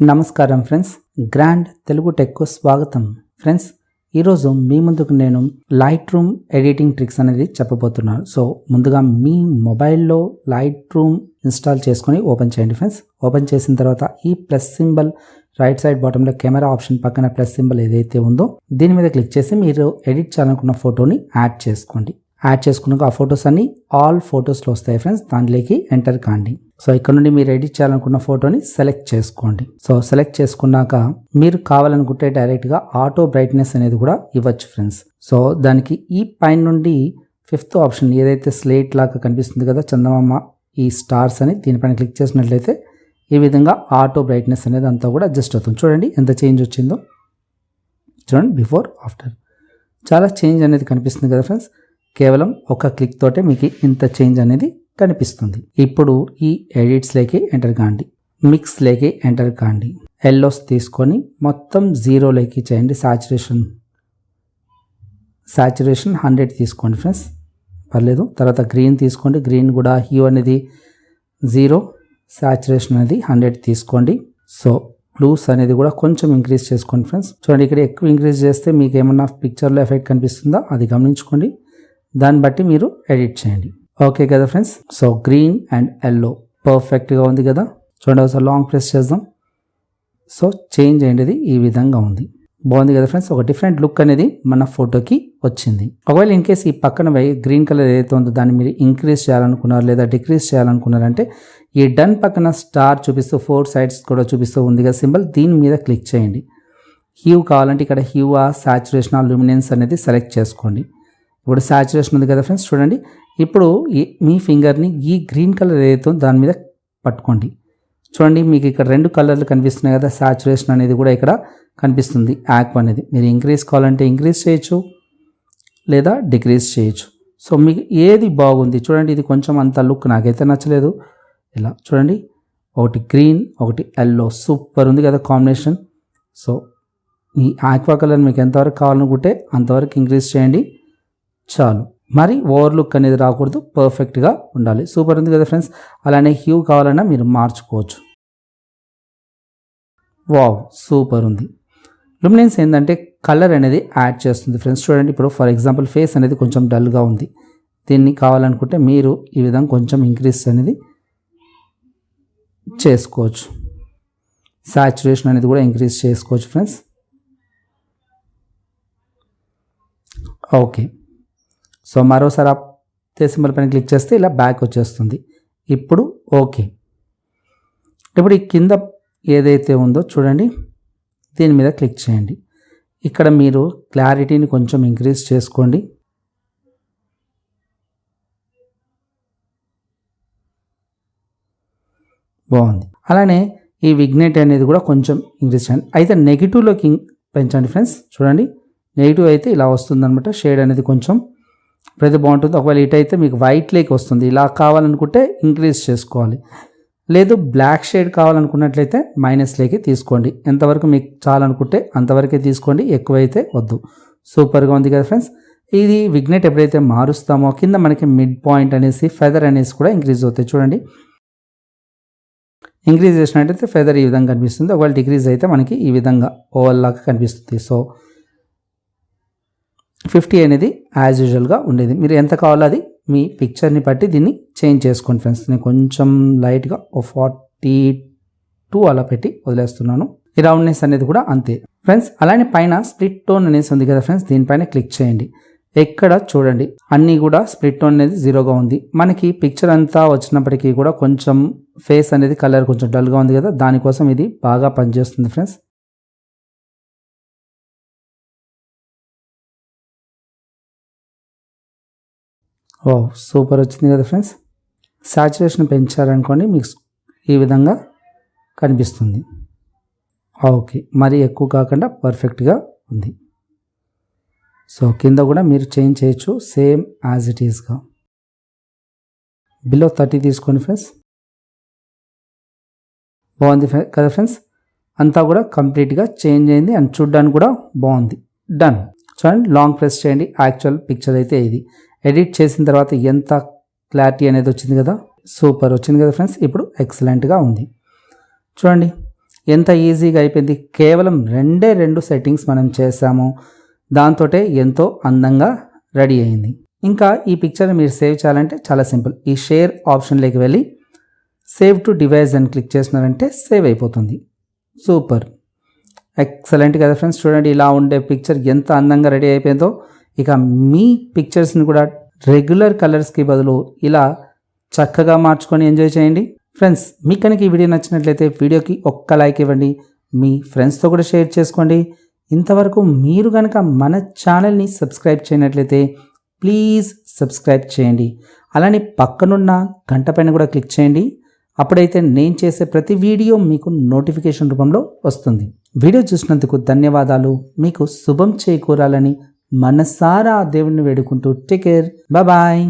నమస్కారం friends, grand Telugu టెక్కు స్వాగతం. Friends, ఈరోజు మీ ముందుకు నేను లైట్ రూమ్ ఎడిటింగ్ ట్రిక్స్ అనేది చెప్పబోతున్నాను. సో ముందుగా మీ మొబైల్లో లైట్ రూమ్ ఇన్స్టాల్ చేసుకొని ఓపెన్ చేయండి ఫ్రెండ్స్. ఓపెన్ చేసిన తర్వాత ఈ ప్లస్ సింబల్ రైట్ సైడ్ బాటంలో కెమెరా ఆప్షన్ పక్కన ప్లస్ సింబల్ ఏదైతే ఉందో దీని మీద క్లిక్ చేసి మీరు ఎడిట్ చేయాలనుకున్న ఫోటోని యాడ్ చేసుకోండి. యాడ్ చేసుకున్నాక ఆ ఫొటోస్ అన్ని ఆల్ ఫొటోస్లో వస్తాయి ఫ్రెండ్స్. దాంట్లోకి ఎంటర్ కాండి. సో ఇక్కడ నుండి మీరు ఎడిట్ చేయాలనుకున్న ఫోటోని సెలెక్ట్ చేసుకోండి. సో సెలెక్ట్ చేసుకున్నాక మీరు కావాలనుకుంటే డైరెక్ట్గా ఆటో బ్రైట్నెస్ అనేది కూడా ఇవ్వచ్చు ఫ్రెండ్స్. సో దానికి ఈ పైన నుండి 5th ఆప్షన్ ఏదైతే స్లేట్ లాగా కనిపిస్తుంది కదా, చందమామ ఈ స్టార్స్ అని, దీనిపైన క్లిక్ చేసినట్లయితే ఈ విధంగా ఆటో బ్రైట్నెస్ అనేది అంతా కూడా అడ్జస్ట్ అవుతుంది. చూడండి ఎంత చేంజ్ వచ్చిందో. చూడండి బిఫోర్ ఆఫ్టర్ చాలా చేంజ్ అనేది కనిపిస్తుంది కదా ఫ్రెండ్స్. కేవలం ఒక క్లిక్ తోటే మీకు ఇంత చేంజ్ అనేది కనిపిస్తుంది. ఇప్పుడు ఈ ఎడిట్స్లోకి ఎంటర్ కాండి, మిక్స్లోకి ఎంటర్ కాండి. ఎల్లోస్ తీసుకొని మొత్తం 0లోకి చేయండి. సాచురేషన్ 100 తీసుకోండి ఫ్రెండ్స్, పర్లేదు. తర్వాత గ్రీన్ తీసుకోండి, గ్రీన్ కూడా హ్యూ అనేది 0, సాచురేషన్ అనేది 100 తీసుకోండి. సో బ్లూస్ అనేది కూడా కొంచెం ఇంక్రీజ్ చేసుకోండి ఫ్రెండ్స్. చూడండి ఇక్కడ ఎక్కువ ఇంక్రీజ్ చేస్తే మీకు ఏమన్నా పిక్చర్లో ఎఫెక్ట్ కనిపిస్తుందా అది గమనించుకోండి. దాన్ని బట్టి మీరు ఎడిట్ చేయండి. ఓకే కదా friends. So green and yellow పర్ఫెక్ట్గా ఉంది కదా. చూడండి ఒకసారి లాంగ్ ప్రెస్ చేద్దాం. సో చేంజ్ అనేది ఈ విధంగా ఉంది. బాగుంది కదా ఫ్రెండ్స్. ఒక డిఫరెంట్ లుక్ అనేది మన ఫోటోకి వచ్చింది. ఒకవేళ ఇన్ కేస్ ఈ పక్కన గ్రీన్ కలర్ ఏదైతే ఉందో దాన్ని మీరు ఇంక్రీజ్ చేయాలనుకున్నారు లేదా డిక్రీజ్ చేయాలనుకున్నారంటే ఈ డన్ పక్కన స్టార్ చూపిస్తూ 4 సైడ్స్ కూడా చూపిస్తూ ఉంది కదా సింబల్, దీని మీద క్లిక్ చేయండి. హ్యూ కావాలంటే ఇక్కడ హ్యూ సాచురేషన్ లూమినెన్స్ అనేది సెలెక్ట్ చేసుకోండి. ఇప్పుడు సాచురేషన్ ఉంది కదా ఫ్రెండ్స్. చూడండి ఇప్పుడు మీ ఫింగర్ని ఈ గ్రీన్ కలర్ ఏదైతే ఉందో దాని మీద పట్టుకోండి. చూడండి మీకు ఇక్కడ 2 కలర్లు కనిపిస్తున్నాయి కదా. సాచురేషన్ అనేది కూడా ఇక్కడ కనిపిస్తుంది. యాక్వ్ అనేది మీరు ఇంక్రీజ్ కావాలంటే ఇంక్రీజ్ చేయొచ్చు లేదా డిక్రీజ్ చేయొచ్చు. సో మీకు ఏది బాగుంది చూడండి. ఇది కొంచెం అంత లుక్ నాకైతే నచ్చలేదు. ఇలా చూడండి, ఒకటి గ్రీన్ ఒకటి ఎల్లో, సూపర్ ఉంది కదా కాంబినేషన్. సో ఈ ఆక్వా కలర్ మీకు ఎంతవరకు కావాలనుకుంటే అంతవరకు ఇంక్రీజ్ చేయండి చాలు. మరి ఓవర్ లుక్ అనేది రాకూడదు, పర్ఫెక్ట్గా ఉండాలి. సూపర్ ఉంది కదా ఫ్రెండ్స్. అలానే హ్యూ కావాలన్నా మీరు మార్చుకోవచ్చు. వావ్ సూపర్ ఉంది. లూమినెన్స్ ఏంటంటే కలర్ అనేది యాడ్ చేస్తుంది ఫ్రెండ్స్. చూడండి ఇప్పుడు ఫర్ ఎగ్జాంపుల్ ఫేస్ అనేది కొంచెం డల్గా ఉంది. దీన్ని కావాలనుకుంటే మీరు ఈ విధంగా కొంచెం ఇంక్రీజ్ అనేది చేసుకోవచ్చు. సాచురేషన్ అనేది కూడా ఇంక్రీజ్ చేసుకోవచ్చు ఫ్రెండ్స్. ఓకే. సో మరోసారి ఆ సింబల్ పైన క్లిక్ చేస్తే ఇలా బ్యాక్ వచ్చేస్తుంది. ఇప్పుడు ఓకే. ఇప్పుడు ఈ కింద ఏదైతే ఉందో చూడండి దీని మీద క్లిక్ చేయండి. ఇక్కడ మీరు క్లారిటీని కొంచెం ఇంక్రీజ్ చేసుకోండి. బాగుంది. అలానే ఈ విగ్నేట్ అనేది కూడా కొంచెం ఇంక్రీజ్ చేయండి. అయితే నెగిటివ్లోకి పెంచండి ఫ్రెండ్స్. చూడండి నెగిటివ్ అయితే ఇలా వస్తుంది అనమాట. షేడ్ అనేది కొంచెం ప్రతి బాగుంటుంది. ఒకవేళ ఇటైతే మీకు వైట్ లేక్ వస్తుంది. ఇలా కావాలనుకుంటే ఇంక్రీజ్ చేసుకోవాలి. లేదు బ్లాక్ షేడ్ కావాలనుకున్నట్లయితే మైనస్లోకి తీసుకోండి. ఎంతవరకు మీకు చాలనుకుంటే అంతవరకే తీసుకోండి, ఎక్కువైతే వద్దు. సూపర్గా ఉంది కదా ఫ్రెండ్స్. ఇది విగ్నెట్ ఎప్పుడైతే మారుస్తామో కింద మనకి మిడ్ పాయింట్ అనేసి ఫెదర్ అనేసి కూడా ఇంక్రీజ్ అవుతాయి. చూడండి ఇంక్రీజ్ చేసినట్టయితే ఫెదర్ ఈ విధంగా కనిపిస్తుంది. ఒకవేళ డిక్రీజ్ అయితే మనకి ఈ విధంగా ఓవల్ లాగా కనిపిస్తుంది. సో 50 అనేది యాజ్ యూజువల్గా ఉండేది. మీరు ఎంత కావాలో అది మీ పిక్చర్ని బట్టి దీన్ని చేంజ్ చేసుకోండి ఫ్రెండ్స్. నేను కొంచెం లైట్గా 42 అలా పెట్టి వదిలేస్తున్నాను. ఈ రౌండ్నెస్ అనేది కూడా అంతే ఫ్రెండ్స్. అలానే పైన స్ప్లిట్ టోన్ అనేసి ఉంది కదా ఫ్రెండ్స్, దీనిపైన క్లిక్ చేయండి. ఎక్కడ చూడండి అన్నీ కూడా స్ప్లిట్ టోన్ అనేది 0గా ఉంది. మనకి పిక్చర్ అంతా వచ్చినప్పటికీ కూడా కొంచెం ఫేస్ అనేది కలర్ కొంచెం డల్గా ఉంది కదా, దానికోసం ఇది బాగా పనిచేస్తుంది ఫ్రెండ్స్. ఓ సూపర్ వచ్చింది కదా ఫ్రెండ్స్. సాచురేషన్ పెంచారనుకోండి మీకు ఈ విధంగా కనిపిస్తుంది. ఓకే, మరి ఎక్కువ కాకుండా పర్ఫెక్ట్గా ఉంది. సో కింద కూడా మీరు చేంజ్ చేయొచ్చు సేమ్ యాజ్ ఇట్ ఈస్గా. బిలో 30 తీసుకోండి ఫ్రెండ్స్. బాగుంది కదా ఫ్రెండ్స్. అంతా కూడా కంప్లీట్గా చేంజ్ అయింది అండ్ చూడ్డానికి కూడా బాగుంది. డన్. చూడండి లాంగ్ ప్రెస్ చేయండి. యాక్చువల్ పిక్చర్ అయితే ఇది. ఎడిట్ చేసిన తర్వాత ఎంత క్లారిటీ అనేది వచ్చింది కదా, సూపర్ వచ్చింది కదా ఫ్రెండ్స్. ఇప్పుడు ఎక్సలెంట్గా ఉంది. చూడండి ఎంత ఈజీగా అయిపోయింది. కేవలం 2 సెట్టింగ్స్ మనం చేసాము, దాంతో ఎంతో అందంగా రెడీ అయింది. ఇంకా ఈ పిక్చర్ని మీరు సేవ్ చేయాలంటే చాలా సింపుల్. ఈ షేర్ ఆప్షన్లోకి వెళ్ళి సేవ్ టు డివైస్ అని క్లిక్ చేసినారంటే సేవ్ అయిపోతుంది. సూపర్, ఎక్సలెంట్ కదా ఫ్రెండ్స్. చూడండి ఇలా ఉండే పిక్చర్ ఎంత అందంగా రెడీ అయిపోయిందో. ఇక మీ పిక్చర్స్ని కూడా రెగ్యులర్ కలర్స్కి బదులు ఇలా చక్కగా మార్చుకొని ఎంజాయ్ చేయండి. ఫ్రెండ్స్, మీకు కనుక ఈ వీడియో నచ్చినట్లయితే వీడియోకి ఒక్క లైక్ ఇవ్వండి, మీ ఫ్రెండ్స్తో కూడా షేర్ చేసుకోండి. ఇంతవరకు మీరు కనుక మన ఛానల్ని సబ్స్క్రైబ్ చేయనట్లయితే ప్లీజ్ సబ్స్క్రైబ్ చేయండి. అలానే పక్కనున్న గంట పైన కూడా క్లిక్ చేయండి. అప్పుడైతే నేను చేసే ప్రతి వీడియో మీకు నోటిఫికేషన్ రూపంలో వస్తుంది. వీడియో చూసినందుకు ధన్యవాదాలు. మీకు శుభం చేకూరాలని మనసారా దేవుణ్ణి వేడుకుంటూ టేక్ కేర్, బాయ్.